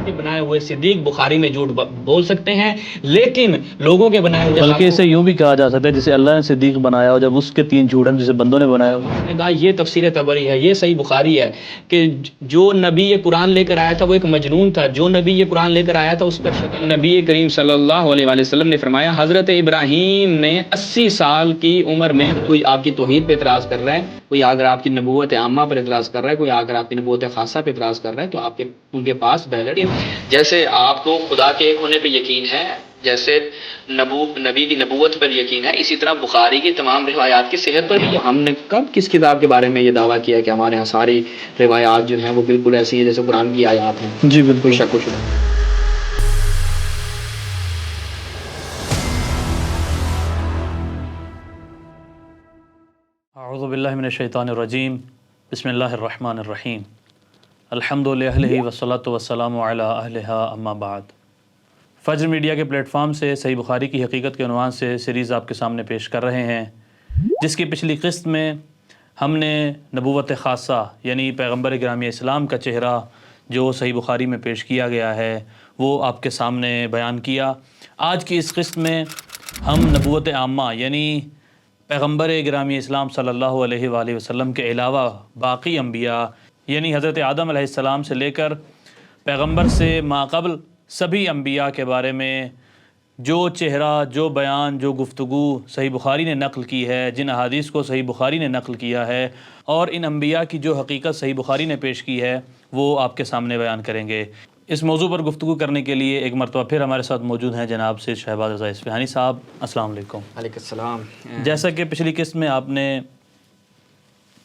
کے بنائے ہوئے صدیق بخاری میں جھوٹ بول سکتے ہیں، لیکن لوگوں کے بنائے ہوئے بلکہ اسے یوں بھی کہا جا سکتا ہے جسے اللہ نے صدیق بنایا اور جب اس کے 3 جھوٹ ہیں جسے بندوں نے بنایا ہو. یہ تفسیر طبری ہے، یہ صحیح بخاری ہے کہ جو نبی یہ قرآن لے کر آیا تھا وہ ایک مجنون تھا، جو نبی یہ قرآن لے کر آیا تھا اس پر نبی کریم صلی اللہ علیہ وآلہ وسلم نے فرمایا حضرت ابراہیم نے 80 سال کی عمر میں کوئی آپ کی توحید پہ اعتراض کر رہا ہے، کوئی اگر آپ کی نبوت عامہ پر اعتراض کر رہا ہے، کوئی اگر آپ کی نبوت خاصہ پہ اعتراض کر رہا ہے تو آپ کے ان کے پاس بیلٹ، جیسے آپ کو خدا کے ایک ہونے پہ یقین ہے، جیسے نبی کی نبوت پر یقین ہے، اسی طرح بخاری کی تمام روایات کی صحت پر بھی. ہم نے کب کس کتاب کے بارے میں یہ دعویٰ کیا کہ ہمارے یہاں ساری روایات جو ہیں وہ بالکل ایسی ہیں جیسے قرآن کی آیات ہیں؟ جی بالکل. کوئی شک و شبہ. اعوذ باللہ من الشیطان الرجیم، بسم اللہ الرحمن الرحیم، الحمد للہ والصلاۃ والسلام علی اہلہا اما بعد. فجر میڈیا کے پلیٹ فارم سے صحیح بخاری کی حقیقت کے عنوان سے سیریز آپ کے سامنے پیش کر رہے ہیں، جس کی پچھلی قسط میں ہم نے نبوت خاصہ یعنی پیغمبر گرامی اسلام کا چہرہ جو صحیح بخاری میں پیش کیا گیا ہے وہ آپ کے سامنے بیان کیا. آج کی اس قسط میں ہم نبوت عامہ یعنی پیغمبر گرامی اسلام صلی اللہ علیہ وآلہ وسلم کے علاوہ باقی انبیاء یعنی حضرت آدم علیہ السلام سے لے کر پیغمبر سے ماقبل سبھی انبیاء کے بارے میں جو چہرہ، جو بیان، جو گفتگو صحیح بخاری نے نقل کی ہے، جن احادیث کو صحیح بخاری نے نقل کیا ہے اور ان انبیاء کی جو حقیقت صحیح بخاری نے پیش کی ہے وہ آپ کے سامنے بیان کریں گے. اس موضوع پر گفتگو کرنے کے لیے ایک مرتبہ پھر ہمارے ساتھ موجود ہیں جناب سید شہباز رضا اصفہانی صاحب. السلام علیکم. علیکم السلام. جیسا کہ پچھلی قسط میں آپ نے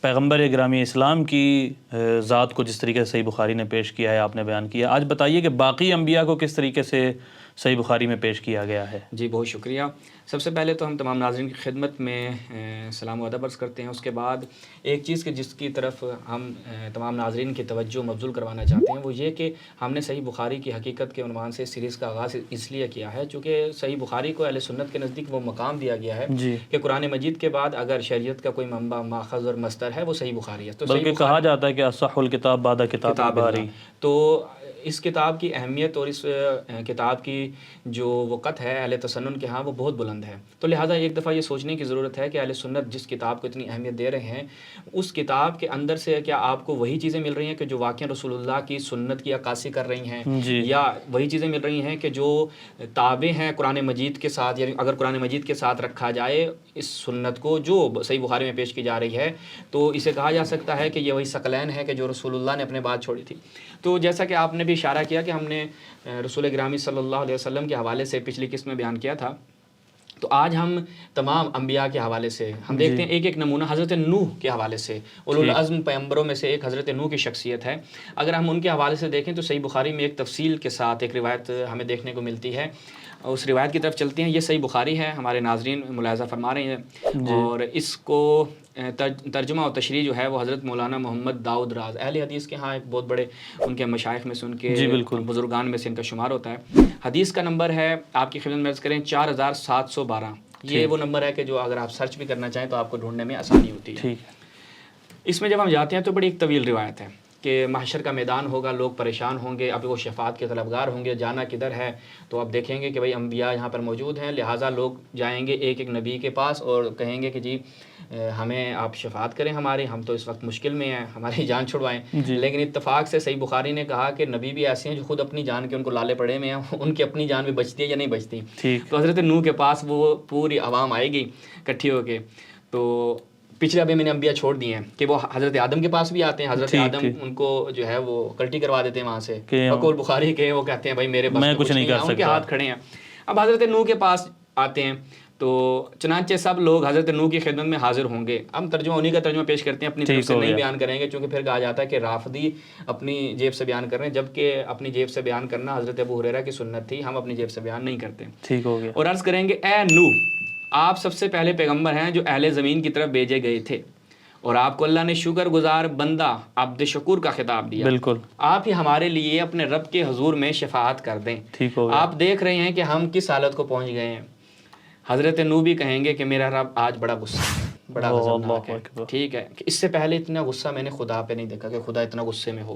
پیغمبر گرامی اسلام کی ذات کو جس طریقے سے صحیح بخاری نے پیش کیا ہے آپ نے بیان کیا، آج بتائیے کہ باقی انبیاء کو کس طریقے سے صحیح بخاری میں پیش کیا گیا ہے. جی بہت شکریہ. سب سے پہلے تو ہم تمام ناظرین کی خدمت میں سلام و ادب عرض کرتے ہیں. اس کے بعد ایک چیز کہ جس کی طرف ہم تمام ناظرین کی توجہ مبذول کروانا چاہتے ہیں وہ یہ کہ ہم نے صحیح بخاری کی حقیقت کے عنوان سے سیریز کا آغاز اس لیے کیا ہے چونکہ صحیح بخاری کو اہل سنت کے نزدیک وہ مقام دیا گیا ہے جی. کہ قرآن مجید کے بعد اگر شریعت کا کوئی منبع، ماخذ اور مصدر ہے وہ صحیح بخاری ہے. تو بلکہ کہا جاتا ہے کہ اصح الکتاب بعد کتاب باری. تو اس کتاب کی اہمیت اور اس کتاب کی جو وقت ہے اہل تسنن کے ہاں وہ بہت بلند ہے. تو لہٰذا ایک دفعہ یہ سوچنے کی ضرورت ہے کہ اہل سنت جس کتاب کو اتنی اہمیت دے رہے ہیں اس کتاب کے اندر سے کیا آپ کو وہی چیزیں مل رہی ہیں کہ جو واقعہ رسول اللہ کی سنت کی عکاسی کر رہی ہیں جی. یا وہی چیزیں مل رہی ہیں کہ جو تابع ہیں قرآن مجید کے ساتھ، یعنی اگر قرآن مجید کے ساتھ رکھا جائے اس سنت کو جو صحیح بخاری میں پیش کی جا رہی ہے تو اسے کہا جا سکتا ہے کہ یہ وہی ثقلین ہے کہ جو رسول اللہ نے اپنے بعد چھوڑی تھی. تو جیسا کہ آپ نے بھی اشارہ کیا کہ ہم نے رسول گرامی صلی اللہ علیہ وسلم کے حوالے سے پچھلی قسط میں بیان کیا تھا، تو آج ہم تمام انبیاء کے حوالے سے ہم دیکھتے ہیں ایک ایک نمونہ حضرت نوح کے حوالے سے. اولو العزم پیغمبروں میں سے ایک حضرت نوح کی شخصیت ہے. اگر ہم ان کے حوالے سے دیکھیں تو صحیح بخاری میں ایک تفصیل کے ساتھ ایک روایت ہمیں دیکھنے کو ملتی ہے. اس روایت کی طرف چلتے ہیں. یہ صحیح بخاری ہے، ہمارے ناظرین ملاحظہ فرما رہے ہیں اور اس کو ترجمہ و تشریح جو ہے وہ حضرت مولانا محمد داؤد راز اہل حدیث کے ہاں ایک بہت بڑے ان کے مشائخ میں سے، ان کے بزرگان میں سے ان کا شمار ہوتا ہے. حدیث کا نمبر ہے آپ کی خدمت میں عرض کریں 4712. یہ وہ نمبر ہے کہ جو اگر آپ سرچ بھی کرنا چاہیں تو آپ کو ڈھونڈنے میں آسانی ہوتی ہے. اس میں جب ہم جاتے ہیں تو بڑی ایک طویل روایت ہے کہ محشر کا میدان ہوگا، لوگ پریشان ہوں گے، اب وہ شفاعت کے طلبگار ہوں گے، جانا کدھر ہے؟ تو آپ دیکھیں گے کہ بھائی انبیاء یہاں پر موجود ہیں، لہٰذا لوگ جائیں گے ایک ایک نبی کے پاس اور کہیں گے کہ جی ہمیں آپ شفاعت کریں ہماری، ہم تو اس وقت مشکل میں ہیں، ہماری جان چھڑوائیں. لیکن اتفاق سے صحیح بخاری نے کہا کہ نبی بھی ایسے ہیں جو خود اپنی جان کے ان کو لالے پڑے میں ہیں، ان کی اپنی جان بھی بچتی ہے یا نہیں بچتی. تو حضرت نوح کے پاس وہ پوری عوام آئے گی اکٹھی ہو کے. تو پچھلے ابھی میں نے انبیاء چھوڑ دیے ہیں کہ وہ حضرت آدم کے پاس بھی آتے ہیں، حضرت آدم ان کو جو ہے وہ کلٹی کروا دیتے ہیں وہاں سے، بقول بخاری کے وہ کہتے ہیں بھائی میرے بس میں کچھ نہیں کر سکتا، ان کے ہاتھ کھڑے ہیں. اب حضرت نوح کے پاس آتے ہیں تو چنانچہ سب لوگ حضرت نوح کی خدمت میں حاضر ہوں گے. ہم ترجمہ انہی کا ترجمہ پیش کرتے ہیں، اپنی طرف سے نہیں بیان کریں گے چونکہ پھر کہا جاتا ہے کہ رافضی اپنی جیب سے بیان کر رہے ہیں، جبکہ اپنی جیب سے بیان کرنا حضرت ابو ہریرہ کی سنت تھی، ہم اپنی جیب سے بیان نہیں کرتے. ٹھیک ہو گیا. اور عرض کریں گے اے نوح، آپ سب سے پہلے پیغمبر ہیں جو اہل زمین کی طرف بھیجے گئے تھے اور آپ کو اللہ نے شکر گزار بندہ عبد شکور کا خطاب دیا. بالکل. آپ ہی ہمارے لیے اپنے رب کے حضور میں شفاعت کر دیں. ٹھیک ہو گیا. آپ دیکھ رہے ہیں کہ ہم کس حالت کو پہنچ گئے ہیں. حضرت نوح بھی کہیں گے کہ میرا رب آج بڑا غصہ ہے، بڑا غضبناک ہے. ٹھیک ہے کہ اس سے پہلے اتنا غصہ میں نے خدا پہ نہیں دیکھا کہ خدا اتنا غصے میں ہو.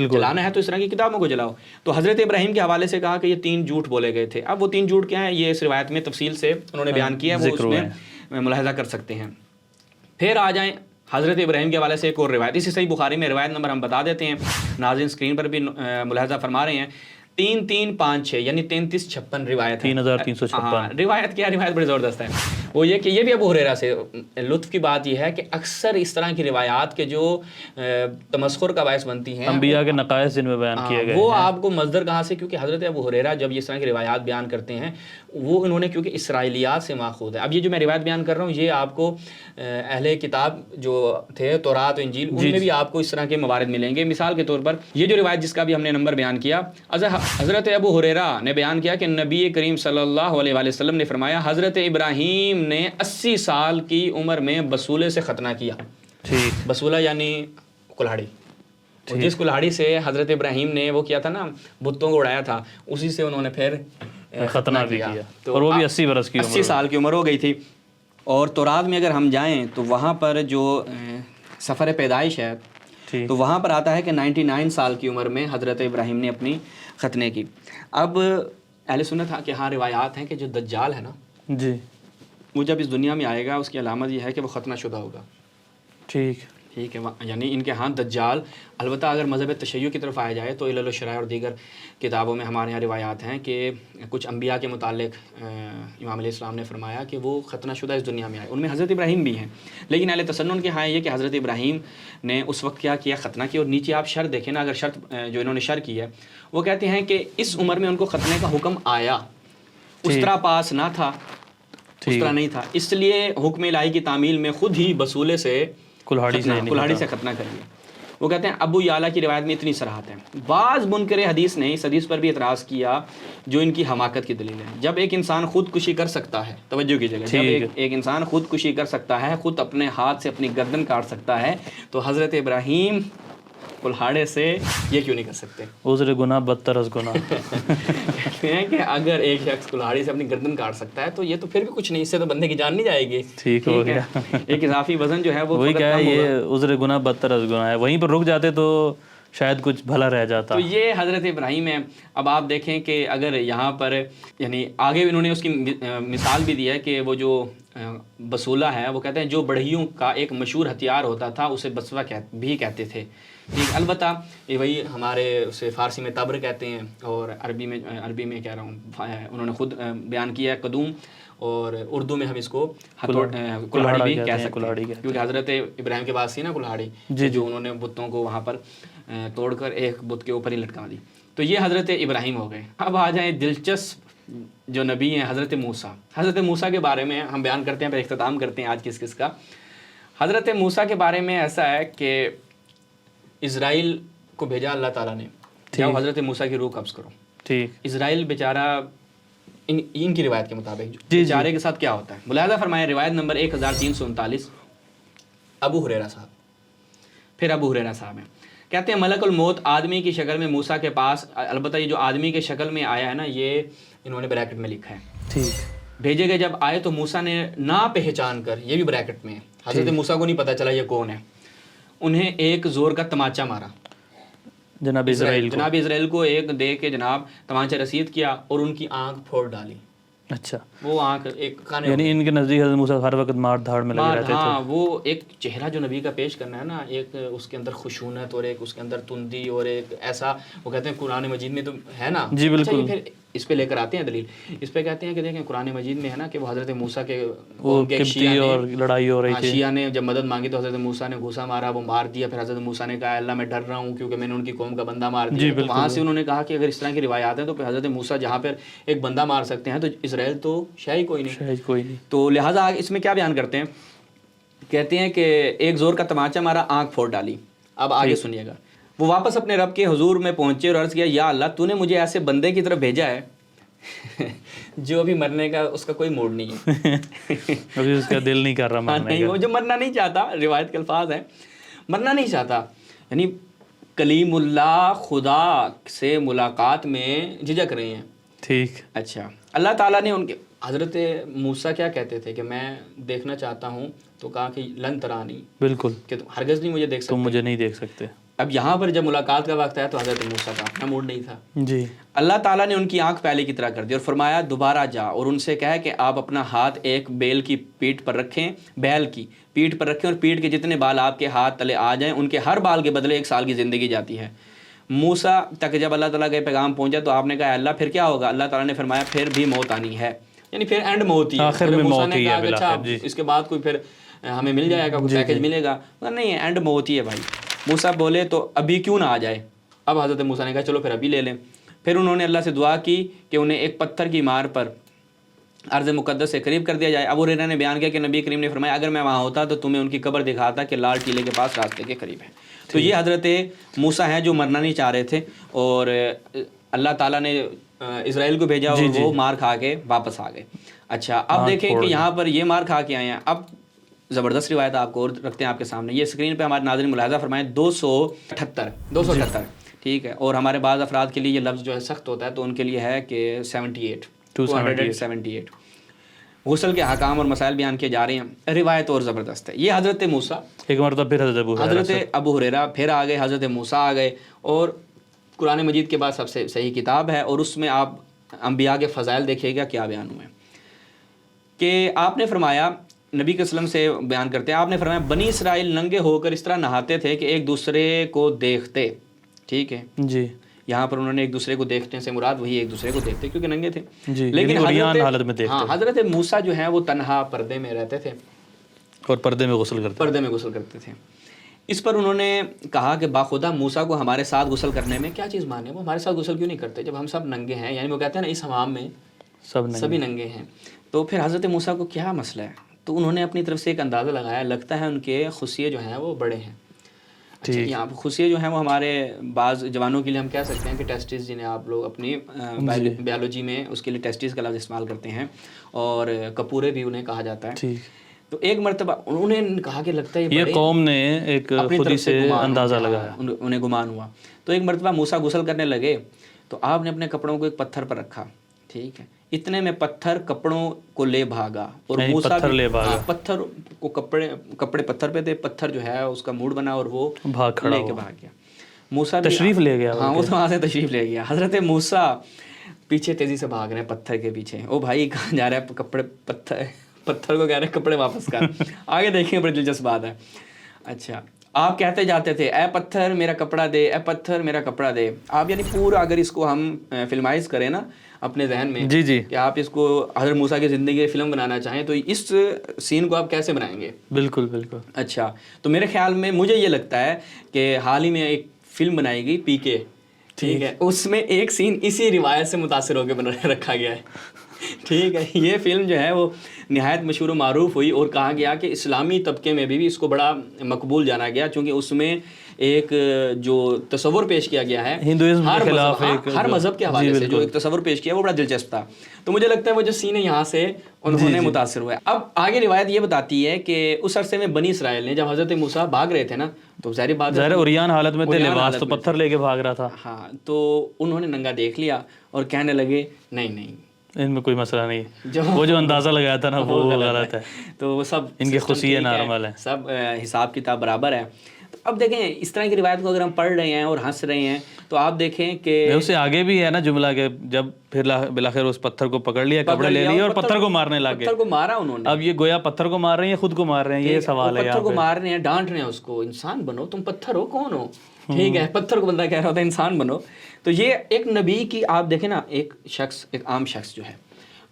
بالکل. جلانا ہے تو اس طرح کی کتابوں کو جلاؤ. تو حضرت ابراہیم کے حوالے سے کہا کہ یہ 3 جھوٹ بولے گئے تھے. اب وہ 3 جھوٹ کیا ہیں یہ اس روایت میں تفصیل سے انہوں نے بیان کیا ہے, وہ اس میں ملاحظہ کر سکتے ہیں. پھر آ جائیں حضرت ابراہیم کے حوالے سے ایک اور روایت, اسی صحیح بخاری میں روایت نمبر ہم بتا دیتے ہیں, ناظرین اسکرین پر بھی ملاحظہ فرما رہے ہیں. 3356 یعنی 3356 روایت ہے. 3356. روایت کیا, روایت بڑی زبردست ہے. وہ یہ کہ یہ بھی ابو ہریرہ سے. لطف کی بات یہ ہے کہ اکثر اس طرح کی روایات کے جو تمسخر کا باعث بنتی ہیں, انبیاء کے نقائص جن میں بیان کیے گئے وہ آپ کو مصدر کہاں سے, کیونکہ حضرت ابو ہریرہ جب اس طرح کی روایات بیان کرتے ہیں وہ انہوں نے کیونکہ اسرائیلیات سے ماخوذ ہے. اب یہ جو میں روایت بیان کر رہا ہوں یہ آپ کو اہل کتاب جو تھے تورات و انجیل ان میں بھی آپ کو اس طرح کے موارد ملیں گے. مثال کے طور پر یہ جو روایت جس کا بھی ہم نے نمبر بیان کیا, حضرت ابو ہریرہ نے بیان کیا کہ نبی کریم صلی اللہ علیہ وآلہ وسلم نے فرمایا حضرت ابراہیم نے 80 سال کی عمر میں بسولے سے ختنہ کیا. ٹھیک. بسولہ یعنی کلہاڑی, جس کلہاڑی سے حضرت ابراہیم نے وہ کیا تھا نا, بتوں کو اڑایا تھا, اسی سے انہوں نے پھر ختنہ بھی کیا. اور وہ بھی 80 برس کی عمر, 80 سال کی عمر ہو گئی تھی. اور تورات میں اگر ہم جائیں تو وہاں پر جو سفر پیدائش ہے تو وہاں پر آتا ہے کہ 99 سال کی عمر میں حضرت ابراہیم نے اپنی ختنے کی. اب اہل سنت کہ ہاں روایات ہیں کہ جو دجال ہے نا جی وہ جب اس دنیا میں آئے گا اس کی علامت یہ ہے کہ وہ ختنہ شدہ ہوگا. ٹھیک ہے, یعنی ان کے ہاں دجال. البتہ اگر مذہب تشیع کی طرف آیا جائے تو علل الشرائع اور دیگر کتابوں میں ہمارے یہاں روایات ہیں کہ کچھ انبیاء کے متعلق امام علیہ السلام نے فرمایا کہ وہ ختنہ شدہ اس دنیا میں آئے. ان میں حضرت ابراہیم بھی ہیں, لیکن اہل تسنن کے ہاں یہ کہ حضرت ابراہیم نے اس وقت کیا کیا, ختنہ کیا. اور نیچے آپ شرط دیکھیں نا, اگر شرط جو انہوں نے شرط کی ہے وہ کہتے ہیں کہ اس عمر میں ان کو ختنے کا حکم آیا, اس طرح پاس نہ تھا, اس طرح نہیں تھا, اس لیے حکم الہی کی تعمیل میں خود ہی بسولے سے کلہاڑی سے ختنہ کر لیا. وہ کہتے ہیں ابو یعلا کی روایت میں اتنی صراحت ہے. بعض منکر حدیث نے اس حدیث پر بھی اعتراض کیا جو ان کی حماقت کی دلیل ہے. جب ایک انسان خودکشی کر سکتا ہے, توجہ کیجیے گا, جب ایک انسان خودکشی کر سکتا ہے, خود اپنے ہاتھ سے اپنی گردن کاٹ سکتا ہے, تو حضرت ابراہیم کلہاڑے سے یہ کیوں نہیں کر سکتے؟ عذر گناہ بدتر از گناہ. کہتے ہیں کہ اگر ایک شخص کلہاڑی سے اپنی گردن کاٹ سکتا ہے تو یہ تو پھر بھی کچھ نہیں, اس سے تو بندے کی جان نہیں جائے گی. ٹھیک ہو گیا. ایک اضافی وزن جو ہے وہ وہی کیا ہے, یہ عذر گناہ بدتر از گناہ ہے, وہیں پر رک جاتے تو شاید کچھ بھلا رہ جاتا. تو یہ حضرت ابراہیم ہے. اب آپ دیکھیں کہ اگر یہاں پر یعنی آگے انہوں نے اس کی مثال بھی دی ہے کہ وہ جو بسولہ ہے وہ کہتے ہیں جو بڑھئیوں کا ایک مشہور ہتھیار ہوتا تھا اسے بسوا بھی کہتے تھے. ٹھیک, البتہ یہ وہی ہمارے اسے فارسی میں تبر کہتے ہیں, اور عربی میں کہہ رہا ہوں انہوں نے خود بیان کیا ہے قدوم, اور اردو میں ہم اس کو کلہاڑی بھی کہہ سکتے ہیں, کیونکہ حضرت ابراہیم کے پاس تھی نا کلہاڑی جو انہوں نے بتوں کو وہاں پر توڑ کر ایک بت کے اوپر ہی لٹکا دی. تو یہ حضرت ابراہیم ہو گئے. اب آ جائیں دلچسپ جو نبی ہیں حضرت موسیٰ. حضرت موسیٰ کے بارے میں ہم بیان کرتے ہیں, پھر اختتام کرتے ہیں آج کس کا. حضرت موسیٰ کے بارے میں ایسا ہے کہ اسرائیل کو بھیجا اللہ تعالیٰ نے, جاؤ حضرت موسیٰ کی روح قبض کرو. ٹھیک, اسرائیل بیچارہ ان کی روایت کے مطابق بیچارے کے ساتھ کیا ہوتا ہے ملاحظہ فرمائے. روایت نمبر 1339 ابو ہریرہ صاحب. پھر ابو ہریرہ صاحب ہیں, کہتے ہیں ملک الموت آدمی کی شکل میں موسیٰ کے پاس, البتہ یہ جو آدمی کے شکل میں آیا ہے نا یہ انہوں نے بریکٹ میں لکھا ہے. ٹھیک, بھیجے گئے جب آئے تو موسیٰ نے نہ پہچان کر, یہ بھی بریکٹ میں ہے, حضرت موسیٰ کو نہیں پتہ چلا یہ کون ہے, انہیں ایک زور کا تماچا مارا. جناب اسرائیل کو ایک دے کے جناب تمانچہ رسید کیا اور ان کی آنکھ پھوڑ ڈالی. اچھا, وہ آنکھ ایک یعنی ان کے نزدیک حضرت موسیٰ ہر وقت مار دھاڑ میں لگے رہتے تھے. ہاں, وہ ایک چہرہ جو نبی کا پیش کرنا ہے نا, ایک اس کے اندر خشونت اور ایک اس کے اندر تندی اور ایک ایسا, وہ کہتے ہیں قرآن مجید میں تو ہے نا. جی بالکل. پھر اس پہ لے کر آتے ہیں دلیل, اس پہ کہتے ہیں کہ دیکھیں قرآن مجید میں ہے نا کہ وہ حضرت موسیٰ کے اور لڑائی ہو رہی تھی, شیعہ نے جب مدد مانگی تو حضرت موسیٰ نے گھوسا مارا, وہ مار دیا. پھر حضرت موسیٰ نے کہا اللہ میں ڈر رہا ہوں کیونکہ میں نے ان کی قوم کا بندہ مار دیا. تو وہاں سے انہوں نے کہا کہ اگر اس طرح کی روایات ہیں تو پھر حضرت موسیٰ جہاں پر ایک بندہ مار سکتے ہیں تو اسرائیل تو شاید کوئی نہیں. تو لہٰذا اس میں کیا بیان کرتے ہیں, کہتے ہیں کہ ایک زور کا تماچا مارا, آنکھ پھوڑ ڈالی. اب آگے سنیے گا. وہ واپس اپنے رب کے حضور میں پہنچے اور عرض کیا یا اللہ تو نے مجھے ایسے بندے کی طرف بھیجا ہے جو ابھی مرنے کا اس کا کوئی موڈ نہیں ہے, ابھی اس کا دل نہیں کر رہا مرنے کا, وہ جو مرنا نہیں چاہتا, روایت کے الفاظ ہیں مرنا نہیں چاہتا, یعنی کلیم اللہ خدا سے ملاقات میں جھجک رہے ہیں. ٹھیک, اچھا, اللہ تعالیٰ نے ان کے حضرت موسیٰ کیا کہتے تھے کہ میں دیکھنا چاہتا ہوں, تو کہا کہ لن ترانی, بالکل, کہ ہرگز نہیں مجھے دیکھ سکتے, تم مجھے نہیں دیکھ سکتے. اب یہاں پر جب ملاقات کا وقت ہے تو حضرت موسیٰ کا اپنا موڈ نہیں تھا. جی. اللہ تعالیٰ نے ان کی آنکھ پہلے کی طرح کر دی اور فرمایا دوبارہ جا اور ان سے کہا کہ آپ اپنا ہاتھ ایک بیل کی پیٹھ پر رکھیں، بیل کی پیٹھ پر رکھیں اور پیٹھ کے جتنے بال آپ کے ہاتھ تلے آ جائیں ان کے ہر بال کے بدلے 1 سال کی زندگی جاتی ہے. موسیٰ تک جب اللہ تعالیٰ کا پیغام پہنچا تو آپ نے کہا اللہ پھر کیا ہوگا؟ اللہ تعالیٰ نے فرمایا پھر بھی موت آنی ہے، یعنی پھر اینڈ میں ہوتی ہے. آخر میں موت ہی ہے اچھا اس کے بعد کوئی پھر ہمیں مل جائے گا، کوئی پیکیج ملے گا؟ نہیں، اینڈ میں ہوتی ہے بھائی. موسیٰ بولے تو ابھی کیوں نہ آ جائے؟ اب حضرت موسیٰ نے کہا چلو پھر ابھی لے لیں. پھر انہوں نے اللہ سے دعا کی کہ انہیں ایک پتھر کی مار پر ارض مقدس سے قریب کر دیا جائے. ابو ہریرہ نے بیان کیا کہ نبی کریم نے فرمایا اگر میں وہاں ہوتا تو تمہیں ان کی قبر دکھاتا کہ لال ٹیلے کے پاس راستے کے قریب ہے. تو یہ حضرت موسیٰ ہیں جو مرنا نہیں چاہ رہے تھے اور اللہ تعالیٰ نے اسرائیل کو بھیجا اور وہ مار کھا کے واپس آ گئے. اچھا اب دیکھیں کہ یہاں پر یہ مار کھا کے آئے ہیں. اب زبردست روایت آپ کو اور رکھتے ہیں آپ کے سامنے. یہ اسکرین پہ ہمارے ناظرین ملاحظہ فرمائیں 278 ٹھیک ہے. اور ہمارے بعض افراد کے لیے یہ لفظ جو ہے سخت ہوتا ہے تو ان کے لیے ہے کہ 278 غسل کے احکام اور مسائل بیان کیے جا رہے ہیں. روایت اور زبردست ہے. یہ حضرت موسیٰ ایک مرتبہ پھر حضرت ابو ہریرہ پھر آ گئے، حضرت موسیٰ آ گئے اور قرآن مجید کے بعد سب سے صحیح کتاب ہے اور اس میں آپ انبیاء کے فضائل دیکھیے گا کیا بیان ہوئے کہ آپ نے فرمایا نبی کے وسلم سے بیان کرتے ہیں آپ نے فرمایا بنی اسرائیل ننگے ہو کر اس طرح نہاتے تھے کہ ایک دوسرے کو دیکھتے. ٹھیک ہے جی. یہاں پر انہوں نے ایک دوسرے کو دیکھنے سے مراد وہی ایک دوسرے کو دیکھتے کیونکہ ننگے تھے. لیکن حالت میں دیکھتے. حضرت موسیٰ جو ہیں وہ تنہا پردے میں رہتے تھے اور پردے میں غسل کرتے تھے. اس پر انہوں نے کہا کہ باخدا موسیٰ کو ہمارے ساتھ غسل کرنے میں کیا چیز مانے؟ وہ ہمارے ساتھ غسل کیوں نہیں کرتے جب ہم سب ننگے ہیں؟ یعنی وہ کہتے ہیں نا اس حمام میں سبھی ننگے ہیں. تو پھر حضرت موسیٰ کو کیا مسئلہ ہے؟ تو انہوں نے اپنی طرف سے ایک اندازہ لگایا، لگتا ہے ان کے خصیے جو ہیں وہ بڑے ہیں. اچھا یہاں پہ خصیے جو ہیں وہ ہمارے بعض جوانوں کے لیے ہم کہہ سکتے ہیں کہ ٹیسٹس جنہیں آپ لوگ اپنی بیالوجی میں اس کے لیے ٹیسٹس کا لفظ استعمال کرتے ہیں اور کپورے بھی انہیں کہا جاتا ہے. تو ایک مرتبہ انہوں نے کہا کہ لگتا ہے یہ قوم نے ایک خود ہی سے اندازہ لگایا، انہیں گمان ہوا. تو ایک مرتبہ موسیٰ غسل کرنے لگے تو آپ نے اپنے کپڑوں کو ایک پتھر پر رکھا. ٹھیک ہے. اتنے میں پتھر کپڑوں کو لے بھاگا اور موسیٰ پتھر کو کپڑے پتھر پہ تھے، پتھر جو ہے اس کا موڈ بنا اور وہ لے کے بھاگ گیا. موسیٰ تشریف لے گیا. ہاں وہ تو وہاں سے تشریف لے گیا. حضرت موسیٰ پیچھے تیزی سے بھاگ رہے ہیں پتھر کے پیچھے. او بھائی کہاں جا رہا ہے؟ کپڑے پتھر کو کہہ رہے ہیں کپڑے واپس کر. آگے دیکھیں بڑی دلچسپ بات ہے. اچھا آپ کہتے جاتے تھے اے پتھر میرا کپڑا دے، اے پتھر میرا کپڑا دے. آپ یعنی پورا اگر اس کو ہم فلمائز کریں نا اپنے ذہن میں کہ آپ اس کو حضرت موسیٰ کی زندگی کی فلم بنانا چاہیں تو اس سین کو آپ کیسے بنائیں گے؟ بالکل. اچھا تو میرے خیال میں مجھے یہ لگتا ہے کہ حال ہی میں ایک فلم بنائی گئی پی کے. ٹھیک ہے. اس میں ایک سین اسی روایت سے متاثر ہو کے رکھا گیا ہے. ٹھیک ہے. یہ فلم جو ہے وہ نہایت مشہور و معروف ہوئی اور کہا گیا کہ اسلامی طبقے میں بھی اس کو بڑا مقبول جانا گیا چونکہ اس میں ایک جو تصور پیش کیا گیا ہے ہندوازم کے خلاف ہر مذہب کے حوالے سے جو ایک تصور پیش کیا وہ بڑا دلچسپ تھا. تو مجھے لگتا ہے وہ جو سین ہے یہاں سے انہوں نے متاثر ہوئے. اب آگے روایت یہ بتاتی ہے کہ اس عرصے میں بنی اسرائیل نے جب حضرت موسیٰ بھاگ رہے تھے نا تو ظاہر بات ہے عریان حالت میں تھے، لباس تو پتھر لے کے بھاگ رہا تھا. ہاں تو انہوں نے ننگا دیکھ لیا اور کہنے لگے نہیں ان میں کوئی مسئلہ نہیں، وہ جو اندازہ لگایا تھا نا وہ غلط ہے. تو وہ سب ان کے خصیے نارمل ہیں، سب حساب کتاب برابر ہے. تو اب دیکھیں اس طرح کی روایت کو اگر ہم پڑھ رہے ہیں اور ہنس رہے ہیں تو آپ دیکھیں کہ اس سے آگے بھی ہے نا جملہ کہ جب پھر بالآخر اس پتھر کو پکڑ لیا، کپڑے لے لیے اور پتھر کو مارنے لگ گئے. پتھر کو مارا انہوں نے. اب یہ گویا پتھر کو مار رہے ہیں یا خود کو مار رہے ہیں، یہ سوال ہے. پتھر کو مار رہے ہیں، ڈانٹ رہے ہیں اس کو انسان بنو، تم پتھر ہو کون ہو؟ ٹھیک ہے. پتھر کو بندہ کہہ رہا ہوتا ہے انسان بنو. تو یہ ایک نبی کی آپ دیکھیں نا ایک شخص ایک عام شخص جو ہے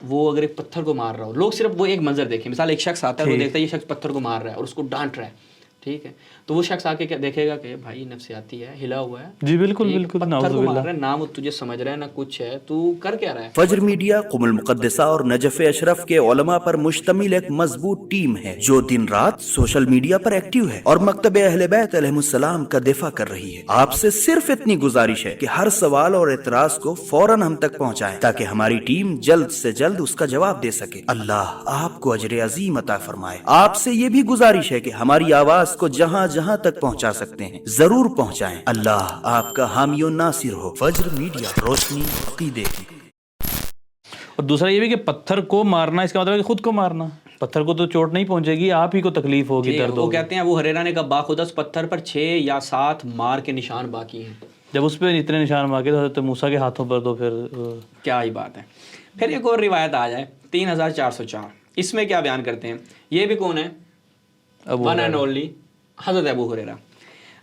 وہ اگر ایک پتھر کو مار رہا ہو، لوگ صرف وہ ایک منظر دیکھیں. مثال ایک شخص آتا ہے وہ دیکھتا ہے یہ شخص پتھر کو مار رہا ہے اور اس کو ڈانٹ رہا ہے. ٹھیک ہے. تو وہ شخص آ کے کیا دیکھے گا کہ بھائی نفسیاتی ہے، ہلا ہوا ہے. جی بالکل. پتھر کو مار رہا ہے، نہ وہ تجھے سمجھ رہا ہے نہ کچھ ہے، تو کر کیا رہا ہے؟ فجر میڈیا قم المقدسہ اور نجف اشرف کے علماء پر مشتمل ایک مضبوط ٹیم ہے جو دن رات سوشل میڈیا پر ایکٹیو ہے اور مکتب اہل بیت علیہ السلام کا دفاع کر رہی ہے. آپ سے صرف اتنی گزارش ہے کہ ہر سوال اور اعتراض کو فوراً ہم تک پہنچائیں تاکہ ہماری ٹیم جلد سے جلد اس کا جواب دے سکے. اللہ آپ کو اجر عظیم عطا فرمائے. آپ سے یہ بھی گزارش ہے کہ ہماری آواز کو جہاں جہاں تک پہنچا سکتے ہیں ضرور پہنچائیں. اللہ آپ کا حامی و ناصر ہو. فجر میڈیا، روشنی عقیدے کی. اور دوسرا یہ بھی کہ پتھر کو مارنا اس کا مطلب ہے کہ خود کو مارنا. پتھر کو تو چوٹ نہیں پہنچے گی، آپ ہی کو تکلیف ہوگی، درد وہ ہوگی. کہتے ہیں ابو ہریرہ نے کہا باخدا اس پتھر پر 6 یا 7 مار کے نشان باقی ہیں. جب اس پہ اتنے نشان مارے تو حضرت موسیٰ کے ہاتھوں پر تو پھر کیا ہی بات ہے. پھر ایک اور روایت آ جائے 3404، اس میں کیا بیان کرتے ہیں؟ یہ بھی کون ہے؟ ون اینڈ اونلی حضرت ابو ہریرہ.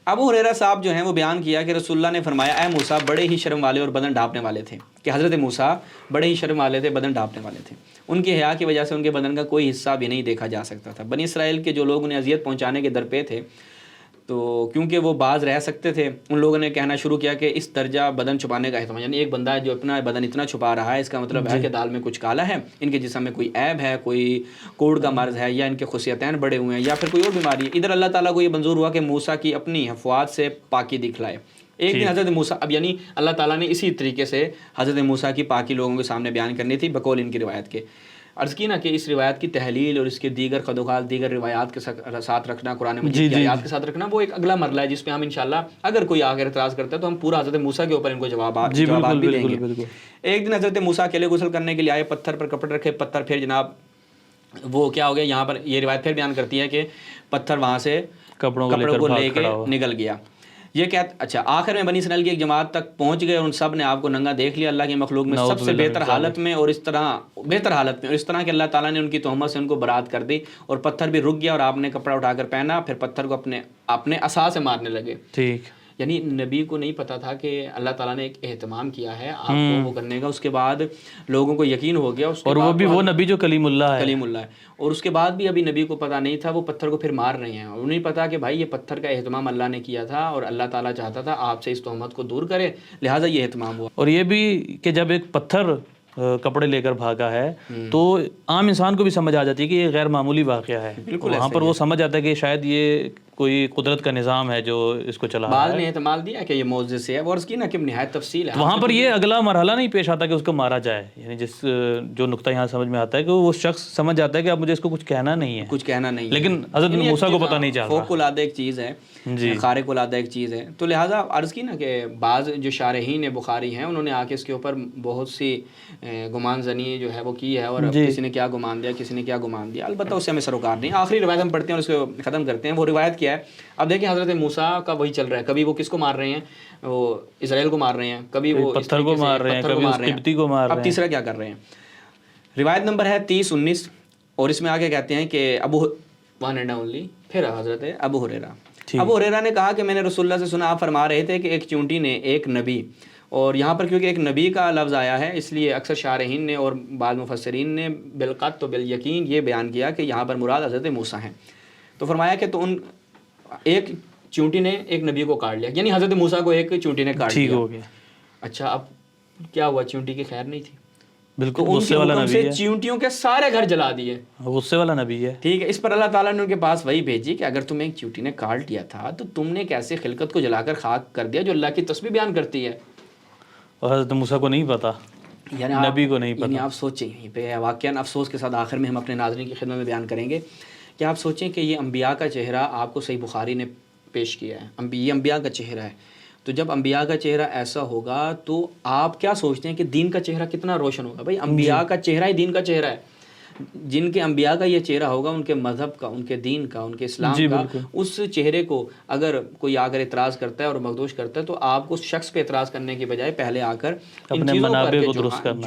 ابو ہریرہ صاحب جو ہیں وہ بیان کیا کہ رسول اللہ نے فرمایا اے موسیٰ بڑے ہی شرم والے اور بدن ڈھانپنے والے تھے، کہ حضرت موسیٰ بڑے ہی شرم والے تھے، بدن ڈھانپنے والے تھے. ان کی حیا کی وجہ سے ان کے بدن کا کوئی حصہ بھی نہیں دیکھا جا سکتا تھا. بنی اسرائیل کے جو لوگ انہیں اذیت پہنچانے کے درپے تھے، تو کیونکہ وہ باز رہ سکتے تھے، ان لوگوں نے کہنا شروع کیا کہ اس درجہ بدن چھپانے کا اہتمام، یعنی ایک بندہ ہے جو اپنا بدن اتنا چھپا رہا ہے، اس کا مطلب ہے کہ دال میں کچھ کالا ہے، ان کے جسم میں کوئی عیب ہے، کوئی کوڑ کا مرض ہے، یا ان کے خصیتین بڑے ہوئے ہیں، یا پھر کوئی اور بیماری ہے. ادھر اللہ تعالیٰ کو یہ منظور ہوا کہ موسیٰ کی اپنی حفوات سے پاکی دکھلائے. ایک دن حضرت موسیٰ، اب یعنی اللہ تعالیٰ نے اسی طریقے سے حضرت موسیٰ کی پاکی لوگوں کے سامنے بیان کرنی تھی بقول ان کی روایت کے. عرض کی نا کہ اس روایت کی تحلیل اور اس کے دیگر خدوخال دیگر روایات کے ساتھ رکھنا، قرآن مجید کی آیات کے ساتھ رکھنا، وہ ایک اگلا مرحلہ ہے جس پہ ہم انشاءاللہ اگر کوئی آخر اعتراض کرتا ہے تو ہم پورا حضرت موسیٰ کے اوپر ان کو جوابات بھی دیں گے. ایک دن حضرت موسیٰ اکیلے غسل کرنے کے لیے آئے، پتھر پر کپڑے رکھے، پتھر پھر جناب وہ کیا ہو گیا، یہاں پر یہ روایت پھر بیان کرتی ہے کہ پتھر وہاں سے کپڑوں کو لے کے نکل گیا. یہ کیا اچھا آخر میں بنی اسرائیل کی ایک جماعت تک پہنچ گئے، ان سب نے آپ کو ننگا دیکھ لیا اللہ کی مخلوق میں سب سے بہتر حالت میں، اور اس طرح کہ اللہ تعالیٰ نے ان کی تہمت سے ان کو برات کر دی، اور پتھر بھی رک گیا اور آپ نے کپڑا اٹھا کر پہنا، پھر پتھر کو اپنے عصا سے مارنے لگے. ٹھیک، یعنی نبی کو نہیں پتا تھا کہ اللہ تعالیٰ نے ایک اہتمام کیا ہے آپ کو وہ کرنے کا. اس کے بعد لوگوں کو یقین ہو گیا، اور وہ بھی وہ نبی جو کلیم اللہ ہے، اور اس کے بعد بھی ابھی نبی کو پتا نہیں تھا، وہ پتھر کو پھر مار رہے ہیں، انہیں پتا کہ بھائی یہ پتھر کا اہتمام اللہ نے کیا تھا اور اللہ تعالیٰ چاہتا تھا آپ سے اس تہمت کو دور کرے، لہٰذا یہ اہتمام ہوا. اور یہ بھی کہ جب ایک پتھر کپڑے لے کر بھاگا ہے تو عام انسان کو بھی سمجھ آ جاتی ہے کہ یہ غیر معمولی واقعہ ہے. وہاں پر وہ سمجھ آتا ہے کہ شاید یہ کوئی قدرت کا نظام ہے جو اس کو چلا رہا ہے. بعض نے احتمال دیا کہ یہ معجزے سے ہے، اور اس کی نا کہ نہایت تفصیل ہے. وہاں پر یہ اگلا مرحلہ نہیں پیش آتا کہ اس کو مارا جائے، یعنی جو نقطہ یہاں سمجھ میں آتا ہے کہ وہ شخص سمجھ جاتا ہے کہ اب مجھے اس کو کچھ کہنا نہیں ہے، لیکن حضرت موسیٰ کو پتہ نہیں چل رہا. فوق العادہ ایک چیز ہے، خارق العادہ ایک چیز ہے. تو لہٰذا عرض کی نا کہ بعض جو شارحین بخاری ہیں انہوں نے آ کے اس کے اوپر بہت سی گمان زنی جو ہے وہ کی ہے، اور کسی نے کیا گمان دیا، کسی نے کیا گمان دیا. البتہ اس سے ہمیں سروکار نہیں. آخری روایت ہم پڑھتے ہیں اور اس کو ختم کرتے ہیں. وہ روایت کیا ہے؟ اب دیکھیں حضرت موسیٰ کا وہی چل رہا ہے، کبھی وہ کس کو مار رہے ہیں؟ وہ اسرائیل کو مار رہے ہیں، کبھی وہ پتھر کو مار رہے ہیں، کبھی اس قبطی کو مار رہے ہیں. اب تیسرا کیا کر رہے ہیں؟ روایت نمبر ہے 3019، اور اس میں آگے کہتے ہیں کہ ون اینڈ اونلی پھر حضرت ابو ہریرہ. ابو ہریرہ نے کہا کہ میں نے رسول اللہ سے سنا آپ فرما رہے تھے کہ ایک چونٹی نے ایک نبی، اور یہاں پر کیونکہ ایک نبی کا لفظ آیا ہے اس لیے اکثر شارحین نے اور بعض مفسرین نے بالقطع و بالیقین یہ بیان کیا کہ یہاں پر مراد حضرت موسیٰ ہیں. تو فرمایا کہ تو ان ایک چونٹی نے ایک نبی کو کاٹ لیا، یعنی حضرت موسیٰ کو ایک چونٹی نے کاٹ لیا. اچھا اب کیا ہوا؟ چونٹی کی خیر نہیں تھی، بالکل غصے والا نبی ہے، چیونٹیوں کے سارے گھر جلا دیے، غصے والا نبی ہے. ٹھیک ہے. اس پر اللہ تعالیٰ نے ان کے پاس وہی بھیجی کہ اگر تمہیں ایک چونٹی نے کاٹ لیا تھا تو تم نے کیسے خلقت کو جلا کر خاک کر دیا جو اللہ کی تسبیح بیان کرتی ہے. اور حضرت موسیٰ کو نہیں پتا، یعنی نبی کو نہیں پتا. یعنی آپ سوچیں، یہیں پہ واقعاً افسوس کے ساتھ آخر میں ہم اپنے ناظرین کی خدمت میں بیان کریں گے کہ آپ سوچیں کہ یہ انبیاء کا چہرہ آپ کو صحیح بخاری نے پیش کیا ہے، یہ انبیاء کا چہرہ ہے. تو جب انبیاء کا چہرہ ایسا ہوگا تو آپ کیا سوچتے ہیں کہ دین کا چہرہ کتنا روشن ہوگا؟ بھائی انبیاء کا چہرہ ہی دین کا چہرہ ہے. جن کے انبیاء کا یہ چہرہ ہوگا، ان کے مذہب کا، ان کے دین کا، ان کے اسلام کا، اس چہرے کو اگر کوئی آ کر اعتراض کرتا ہے اور مخدوش کرتا ہے تو آپ کو اس شخص پہ اعتراض کرنے کے بجائے پہلے آ کر ان چیزوں پر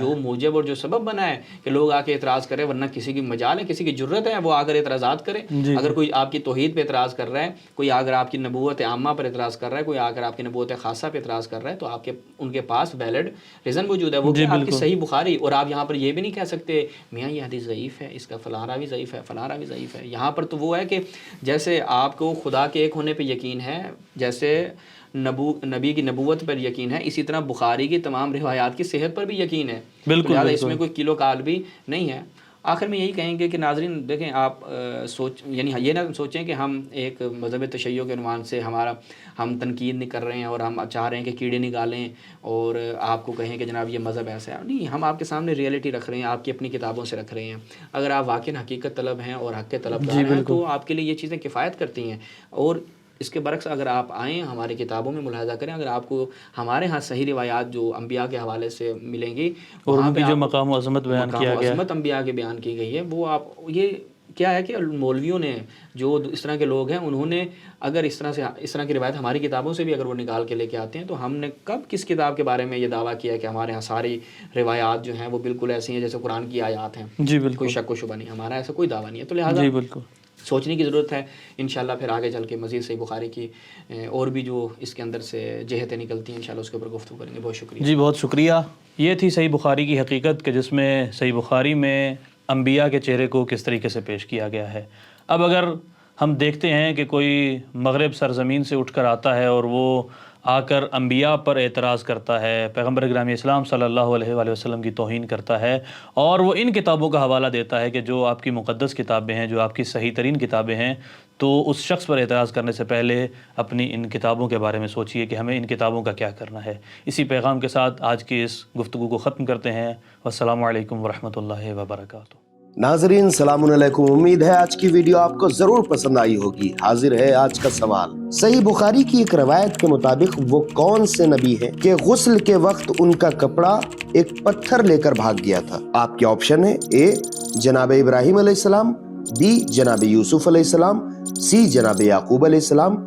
جو موجب اور جو سبب بنا ہے کہ لوگ آ کے اعتراض کریں، ورنہ کسی کی مجال ہے، کسی کی جرت ہے وہ آ کر اعتراضات کرے. اگر کوئی آپ کی توحید پہ اعتراض کر رہا ہے، کوئی آ کر آپ کی نبوت عامہ پر اعتراض کر رہا ہے، کوئی آ کر آپ کی نبوت خاصہ پہ اعتراض کر رہا ہے، تو آپ کے ان کے پاس ویلڈ ریزن موجود ہے، وہ آپ کی صحیح بخاری. اور آپ یہاں پر یہ بھی نہیں کہہ سکتے میاں یہ حدیث ضعیف ہے، اس کا فلاں راوی ضعیف ہے، فلاں راوی ضعیف ہے. یہاں پر تو وہ ہے کہ جیسے آپ کو خدا کے ایک ہونے پہ یقین ہے، جیسے نبی کی نبوت پر یقین ہے، اسی طرح بخاری کی تمام روایات کی صحت پر بھی یقین ہے. بالکل اس میں کوئی کلو کال بھی نہیں ہے. آخر میں یہی کہیں گے کہ ناظرین دیکھیں، آپ یعنی یہ نہ سوچیں کہ ہم ایک مذہب تشیع کے عنوان سے ہم تنقید نہیں کر رہے ہیں اور ہم چاہ رہے ہیں کہ کیڑے نکالیں اور آپ کو کہیں کہ جناب یہ مذہب ایسا ہے. نہیں، ہم آپ کے سامنے ریئلٹی رکھ رہے ہیں، آپ کی اپنی کتابوں سے رکھ رہے ہیں. اگر آپ واقعی حقیقت طلب ہیں اور حق کے طلبگار ہیں تو آپ کے لیے یہ چیزیں کفایت کرتی ہیں. اور اس کے برعکس اگر آپ آئیں ہماری کتابوں میں ملاحظہ کریں، اگر آپ کو ہمارے ہاں صحیح روایات جو انبیاء کے حوالے سے ملیں گی، اور ان کی جو مقام و عظمت بیان کیا گیا ہے، عظمت انبیاء کے بیان کی گئی ہے، وہ آپ یہ کیا ہے کہ مولویوں نے جو اس طرح کے لوگ ہیں انہوں نے اگر اس طرح کی روایت ہماری کتابوں سے بھی اگر وہ نکال کے لے کے آتے ہیں تو ہم نے کب کس کتاب کے بارے میں یہ دعویٰ کیا ہے کہ ہمارے ہاں ساری روایات جو ہیں وہ بالکل ایسی ہیں جیسے قرآن کی آیات ہیں؟ جی بالکل، کوئی شک و شبہ نہیں، ہمارا ایسا کوئی دعویٰ نہیں ہے. تو لہٰذا جی بالکل سوچنے کی ضرورت ہے. انشاءاللہ پھر آگے چل کے مزید صحیح بخاری کی اور بھی جو اس کے اندر سے جہتیں نکلتی ہیں انشاءاللہ اس کے اوپر گفتگو کریں گے. بہت شکریہ. جی بہت شکریہ. یہ تھی صحیح بخاری کی حقیقت کہ جس میں صحیح بخاری میں انبیاء کے چہرے کو کس طریقے سے پیش کیا گیا ہے. اب اگر ہم دیکھتے ہیں کہ کوئی مغرب سرزمین سے اٹھ کر آتا ہے اور وہ آ کر انبیاء پر اعتراض کرتا ہے، پیغمبر گرامی اسلام صلی اللہ علیہ وآلہ وسلم کی توہین کرتا ہے، اور وہ ان کتابوں کا حوالہ دیتا ہے کہ جو آپ کی مقدس کتابیں ہیں، جو آپ کی صحیح ترین کتابیں ہیں، تو اس شخص پر اعتراض کرنے سے پہلے اپنی ان کتابوں کے بارے میں سوچئے کہ ہمیں ان کتابوں کا کیا کرنا ہے. اسی پیغام کے ساتھ آج کی اس گفتگو کو ختم کرتے ہیں. والسلام علیکم ورحمۃ اللہ وبرکاتہ. ناظرین السلام علیکم. امید ہے آج کی ویڈیو آپ کو ضرور پسند آئی ہوگی. حاضر ہے آج کا سوال. صحیح بخاری کی ایک روایت کے مطابق وہ کون سے نبی ہیں کہ غسل کے وقت ان کا کپڑا ایک پتھر لے کر بھاگ گیا تھا؟ آپ کے آپشن ہے: اے جناب ابراہیم علیہ السلام، بی جناب یوسف علیہ السلام، سی جناب یعقوب علیہ السلام،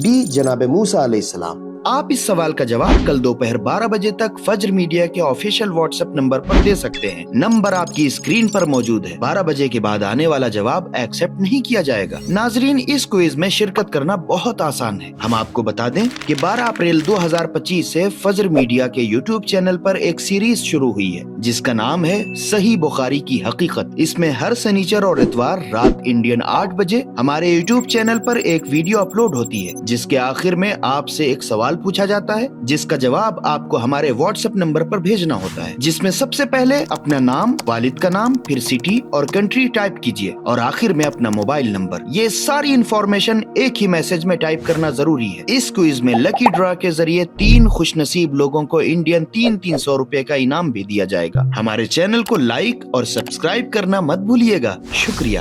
ڈی جناب موسیٰ علیہ السلام. آپ اس سوال کا جواب کل دوپہر 12 بجے تک فجر میڈیا کے آفیشیل واٹس ایپ نمبر پر دے سکتے ہیں. نمبر آپ کی اسکرین پر موجود ہے. 12 بجے کے بعد آنے والا جواب ایکسپٹ نہیں کیا جائے گا. ناظرین اس کوئز میں شرکت کرنا بہت آسان ہے. ہم آپ کو بتا دیں کہ 12 اپریل 2025 سے فجر میڈیا کے یوٹیوب چینل پر ایک سیریز شروع ہوئی ہے جس کا نام ہے صحیح بخاری کی حقیقت. اس میں ہر سنیچر اور اتوار رات انڈین 8 بجے ہمارے یوٹیوب چینل پر ایک ویڈیو اپلوڈ ہوتی ہے جس کے آخر میں آپ سے ایک سوال پوچھا جاتا ہے جس کا جواب آپ کو ہمارے واٹس ایپ نمبر پر بھیجنا ہوتا ہے، جس میں سب سے پہلے اپنا نام، والد کا نام، پھر سٹی اور کنٹری ٹائپ کیجئے اور آخر میں اپنا موبائل نمبر. یہ ساری انفارمیشن ایک ہی میسج میں ٹائپ کرنا ضروری ہے. اس کوئز میں لکی ڈرا کے ذریعے 3 خوش نصیب لوگوں کو انڈین 300 روپے کا انعام بھی دیا جائے گا. ہمارے چینل کو لائک اور سبسکرائب کرنا مت بھولیے گا. شکریہ.